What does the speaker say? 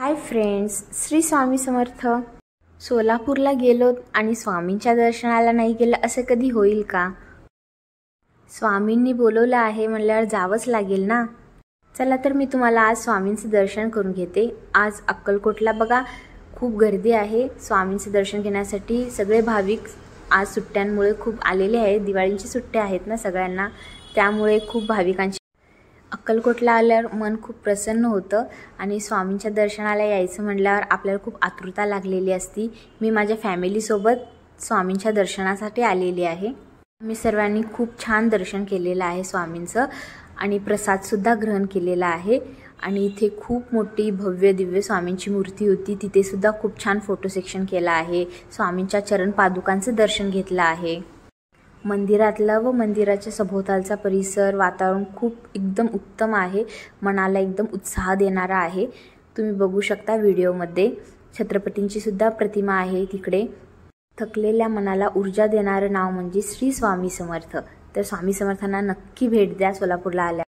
Hi friends, Shri Swami Samarth. सोलापूरला गेलो आणि स्वामींच्या दर्शनाला नाही गेलं असं कधी होईल का? स्वामींनी बोलवलं आहे म्हणल्यावर जावंच लागेल ना। चला तर मी तुम्हाला आज स्वामींचं दर्शन करून घेते। आज अक्कलकोटला बघा खूप गर्दी आहे स्वामींचं दर्शन घेण्यासाठी। सगळे भाविक आज सुट्ट्यांमुळे खूप आलेले आहेत। दिवाळीची सुट्ट्या आहेत ना सगळ्यांना, त्यामुळे खूप भाविकांची अक्कलकोटला आल्यावर मन खूप प्रसन्न होतं आणि स्वामींच्या दर्शनाला यायचं म्हटल्यावर आपल्याला खूप आतुरता लागलेली असती। मी माझ्या फॅमिलीसोबत स्वामींच्या दर्शनासाठी आलेली आहे। मी सर्वांनी खूप छान दर्शन केलेलं आहे स्वामींचं आणि प्रसादसुद्धा ग्रहण केलेला आहे। आणि इथे खूप मोठी भव्य दिव्य स्वामींची मूर्ती होती, तिथे सुद्धा खूप छान फोटो सेक्शन केला आहे। स्वामींच्या चरण पादुकांचं दर्शन घेतलं आहे। मंदिरातला व मंदिराच्या सभोवतालचा परिसर वातावरण खूप एकदम उत्तम आहे, मनाला एकदम उत्साह देणारा आहे। तुम्ही बघू शकता व्हिडिओमध्ये छत्रपतींची सुद्धा प्रतिमा आहे तिकडे। थकलेल्या मनाला ऊर्जा देणारं नाव म्हणजे श्री स्वामी समर्थ। तर स्वामी समर्थांना नक्की भेट द्या सोलापूरला आल्या।